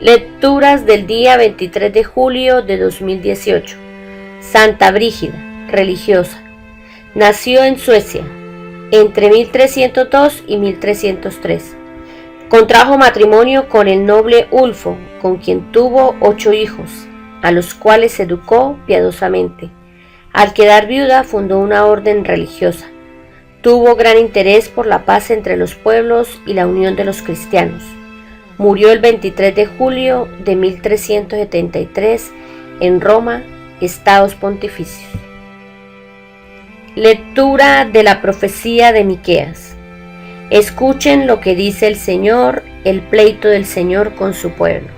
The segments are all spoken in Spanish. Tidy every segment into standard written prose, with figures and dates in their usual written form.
Lecturas del día 23 de julio de 2018. Santa Brígida, religiosa. Nació en Suecia entre 1302 y 1303. Contrajo matrimonio con el noble Ulfo, con quien tuvo 8 hijos, a los cuales educó piadosamente. Al quedar viuda fundó una orden religiosa. Tuvo gran interés por la paz entre los pueblos y la unión de los cristianos. Murió el 23 de julio de 1373 en Roma, Estados Pontificios. Lectura de la profecía de Miqueas. Escuchen lo que dice el Señor, el pleito del Señor con su pueblo.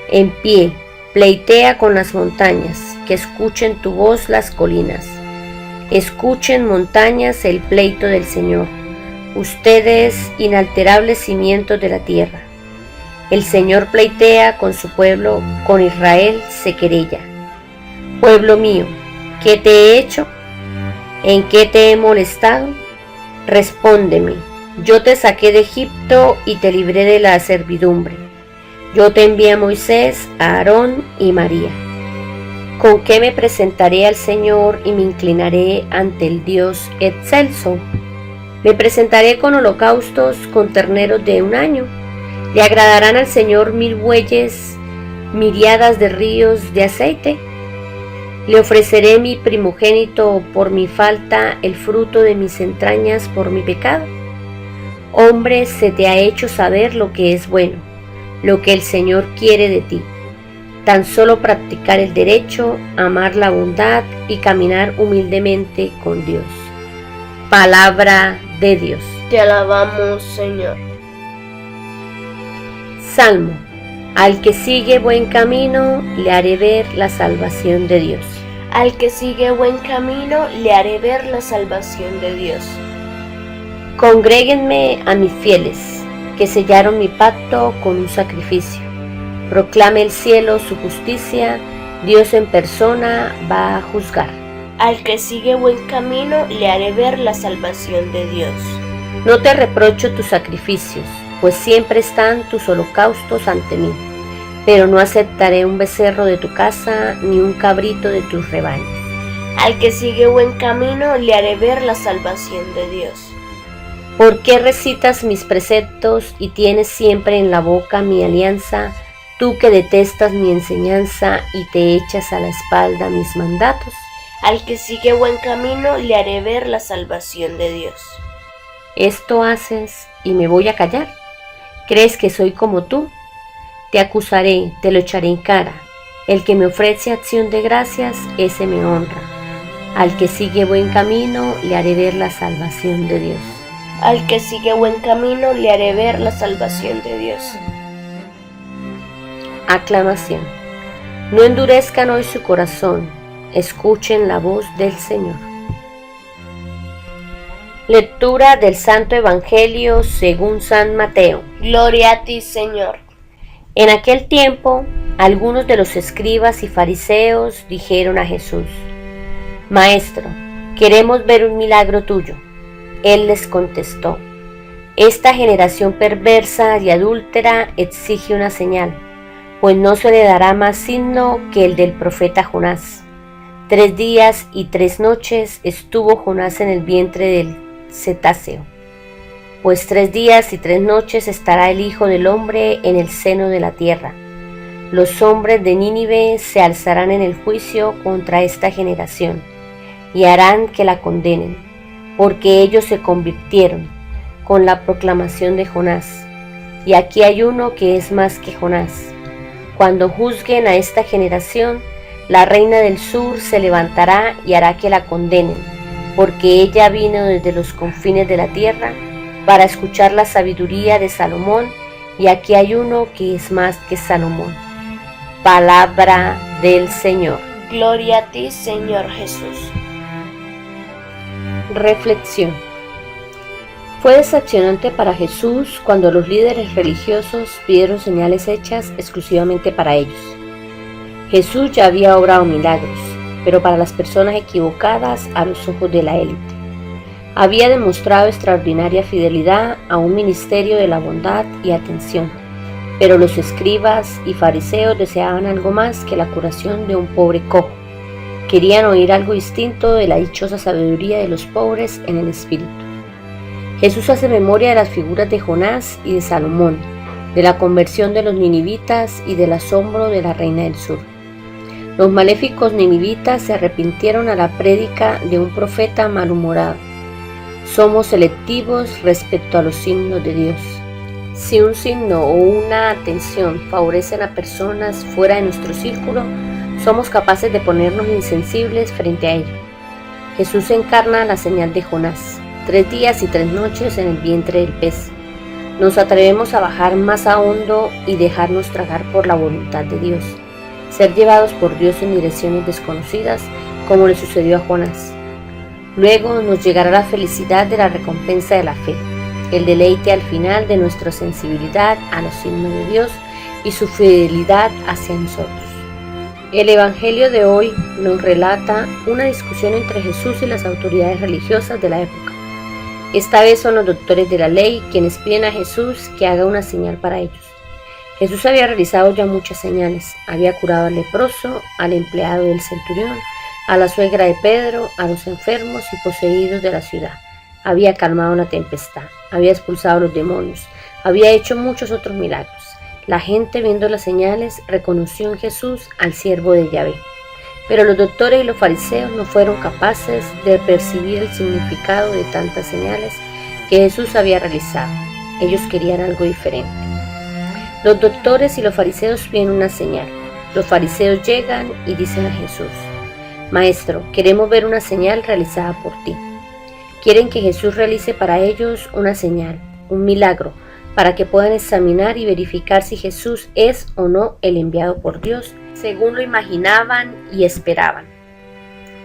En pie, pleitea con las montañas, que escuchen tu voz las colinas. Escuchen, montañas, el pleito del Señor, ustedes inalterables cimientos de la tierra. El Señor pleitea con su pueblo, con Israel se querella. Pueblo mío, ¿qué te he hecho? ¿En qué te he molestado? Respóndeme. Yo te saqué de Egipto y te libré de la servidumbre. Yo te envié a Moisés, a Aarón y María. ¿Con qué me presentaré al Señor y me inclinaré ante el Dios excelso? Me presentaré con holocaustos, con terneros de 1 año. ¿Le agradarán al Señor 1000 bueyes, miriadas de ríos de aceite? Le ofreceré mi primogénito por mi falta, el fruto de mis entrañas por mi pecado. Hombre, se te ha hecho saber lo que es bueno, lo que el Señor quiere de ti. Tan solo practicar el derecho, amar la bondad y caminar humildemente con Dios. Palabra de Dios. Te alabamos, Señor. Salmo. Al que sigue buen camino, le haré ver la salvación de Dios. Al que sigue buen camino, le haré ver la salvación de Dios. Congréguenme a mis fieles, que sellaron mi pacto con un sacrificio. Proclame el cielo su justicia, Dios en persona va a juzgar. Al que sigue buen camino, le haré ver la salvación de Dios. No te reprocho tus sacrificios, pues siempre están tus holocaustos ante mí, pero no aceptaré un becerro de tu casa, ni un cabrito de tus rebaños. Al que sigue buen camino, le haré ver la salvación de Dios. ¿Por qué recitas mis preceptos y tienes siempre en la boca mi alianza, tú que detestas mi enseñanza y te echas a la espalda mis mandatos? Al que sigue buen camino, le haré ver la salvación de Dios. Esto haces y me voy a callar. ¿Crees que soy como tú? Te acusaré, te lo echaré en cara. El que me ofrece acción de gracias, ese me honra. Al que sigue buen camino, le haré ver la salvación de Dios. Al que sigue buen camino, le haré ver la salvación de Dios. Aclamación. No endurezcan hoy su corazón, escuchen la voz del Señor. Lectura del Santo Evangelio según San Mateo. Gloria a ti, Señor. En aquel tiempo, algunos de los escribas y fariseos dijeron a Jesús: Maestro, queremos ver un milagro tuyo. Él les contestó: Esta generación perversa y adúltera exige una señal, pues no se le dará más signo que el del profeta Jonás. 3 días y 3 noches estuvo Jonás en el vientre del cetáceo. Pues 3 días y 3 noches estará el Hijo del Hombre en el seno de la tierra. Los hombres de Nínive se alzarán en el juicio contra esta generación y harán que la condenen, porque ellos se convirtieron con la proclamación de Jonás. Y aquí hay uno que es más que Jonás. Cuando juzguen a esta generación, la reina del sur se levantará y hará que la condenen, porque ella vino desde los confines de la tierra para escuchar la sabiduría de Salomón, y aquí hay uno que es más que Salomón. Palabra del Señor. Gloria a ti, Señor Jesús. Reflexión. Fue decepcionante para Jesús cuando los líderes religiosos pidieron señales hechas exclusivamente para ellos. Jesús ya había obrado milagros, pero para las personas equivocadas a los ojos de la élite. Había demostrado extraordinaria fidelidad a un ministerio de la bondad y atención, Pero los escribas y fariseos deseaban algo más que la curación de un pobre cojo. Querían oír algo distinto de la dichosa sabiduría de los pobres en el espíritu. Jesús hace memoria de las figuras de Jonás y de Salomón, de la conversión de los ninivitas y del asombro de la reina del sur. Los maléficos ninivitas se arrepintieron a la prédica de un profeta malhumorado. Somos selectivos respecto a los signos de Dios. Si un signo o una atención favorecen a personas fuera de nuestro círculo, somos capaces de ponernos insensibles frente a ello. Jesús encarna la señal de Jonás, 3 días y 3 noches en el vientre del pez. Nos atrevemos a bajar más a hondo y dejarnos tragar por la voluntad de Dios, ser llevados por Dios en direcciones desconocidas, como le sucedió a Jonás. Luego nos llegará la felicidad de la recompensa de la fe, el deleite al final de nuestra sensibilidad a los signos de Dios y su fidelidad hacia nosotros. El Evangelio de hoy nos relata una discusión entre Jesús y las autoridades religiosas de la época. Esta vez son los doctores de la ley quienes piden a Jesús que haga una señal para ellos. Jesús había realizado ya muchas señales, había curado al leproso, al empleado del centurión, a la suegra de Pedro, a los enfermos y poseídos de la ciudad. Había calmado la tempestad, había expulsado a los demonios, había hecho muchos otros milagros. La gente, viendo las señales, reconoció en Jesús al siervo de Yahvé. Pero los doctores y los fariseos no fueron capaces de percibir el significado de tantas señales que Jesús había realizado. Ellos querían algo diferente. Los doctores y los fariseos piden una señal. Los fariseos llegan y dicen a Jesús: Maestro, queremos ver una señal realizada por ti. Quieren que Jesús realice para ellos una señal, un milagro, para que puedan examinar y verificar si Jesús es o no el enviado por Dios, según lo imaginaban y esperaban.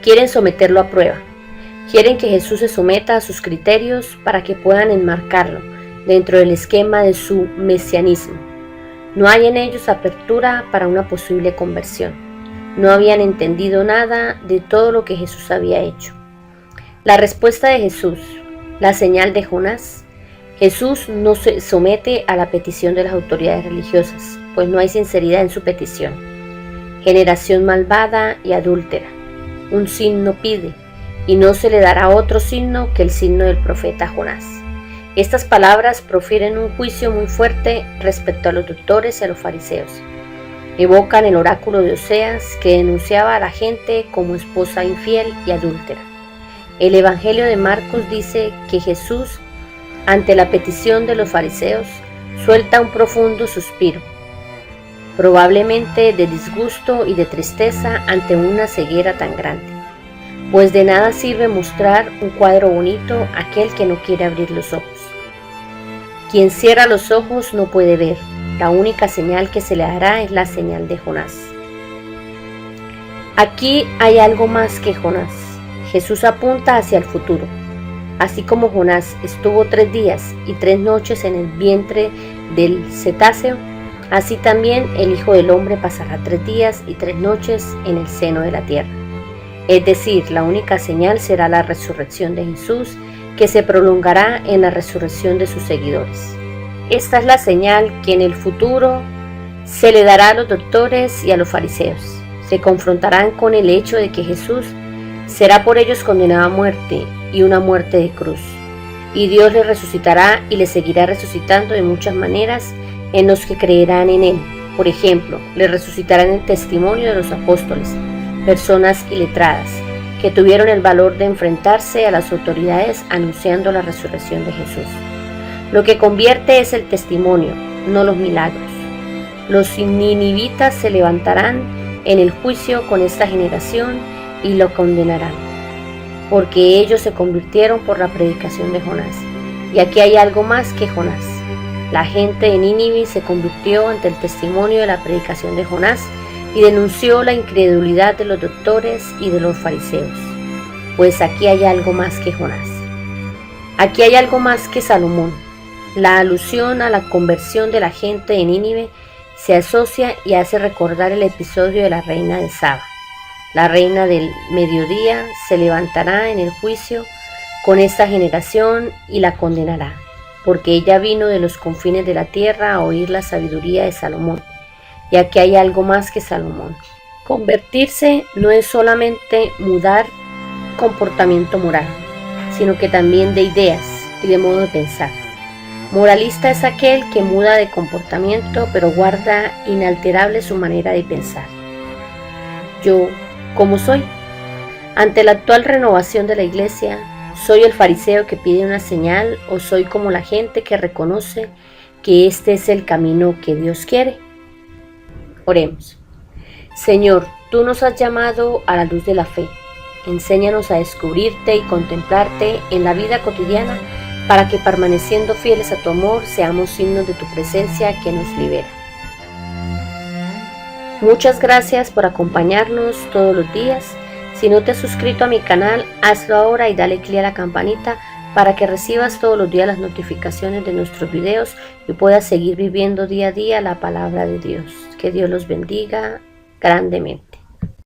Quieren someterlo a prueba. Quieren que Jesús se someta a sus criterios para que puedan enmarcarlo dentro del esquema de su mesianismo. No hay en ellos apertura para una posible conversión. No habían entendido nada de todo lo que Jesús había hecho. La respuesta de Jesús, la señal de Jonás. Jesús no se somete a la petición de las autoridades religiosas, pues no hay sinceridad en su petición. Generación malvada y adúltera, un signo pide, y no se le dará otro signo que el signo del profeta Jonás. Estas palabras profieren un juicio muy fuerte respecto a los doctores y a los fariseos. Evocan el oráculo de Oseas, que denunciaba a la gente como esposa infiel y adúltera. El Evangelio de Marcos dice que Jesús, ante la petición de los fariseos, suelta un profundo suspiro, probablemente de disgusto y de tristeza ante una ceguera tan grande, pues de nada sirve mostrar un cuadro bonito a aquel que no quiere abrir los ojos. Quien cierra los ojos no puede ver. La única señal que se le dará es la señal de Jonás. Aquí hay algo más que Jonás. Jesús apunta hacia el futuro. Así como Jonás estuvo 3 días y 3 noches en el vientre del cetáceo, así también el Hijo del Hombre pasará 3 días y 3 noches en el seno de la tierra. Es decir, la única señal será la resurrección de Jesús, que se prolongará en la resurrección de sus seguidores. Esta es la señal que en el futuro se le dará a los doctores y a los fariseos. Se confrontarán con el hecho de que Jesús será por ellos condenado a muerte, y una muerte de cruz, y Dios le resucitará y le seguirá resucitando de muchas maneras en los que creerán en él. Por ejemplo, le resucitará en el testimonio de los apóstoles, personas iletradas, que tuvieron el valor de enfrentarse a las autoridades anunciando la resurrección de Jesús. Lo que convierte es el testimonio, no los milagros. Los ninivitas se levantarán en el juicio con esta generación y lo condenarán, porque ellos se convirtieron por la predicación de Jonás. Y aquí hay algo más que Jonás. La gente de Nínive se convirtió ante el testimonio de la predicación de Jonás y denunció la incredulidad de los doctores y de los fariseos. Pues aquí hay algo más que Jonás. Aquí hay algo más que Salomón. La alusión a la conversión de la gente de Nínive se asocia y hace recordar el episodio de la reina de Saba. La reina del mediodía se levantará en el juicio con esta generación y la condenará. porque ella vino de los confines de la tierra a oír la sabiduría de Salomón. Y aquí hay algo más que Salomón. Convertirse no es solamente mudar comportamiento moral, sino que también de ideas y de modo de pensar. Moralista es aquel que muda de comportamiento, pero guarda inalterable su manera de pensar. Yo, ¿cómo soy? Ante la actual renovación de la iglesia, ¿soy el fariseo que pide una señal o soy como la gente que reconoce que este es el camino que Dios quiere? Oremos. Señor, tú nos has llamado a la luz de la fe. Enséñanos a descubrirte y contemplarte en la vida cotidiana para que permaneciendo fieles a tu amor seamos signos de tu presencia que nos libera. Muchas gracias por acompañarnos todos los días. Si no te has suscrito a mi canal, hazlo ahora y dale clic a la campanita para que recibas todos los días las notificaciones de nuestros videos y puedas seguir viviendo día a día la palabra de Dios. Que Dios los bendiga grandemente.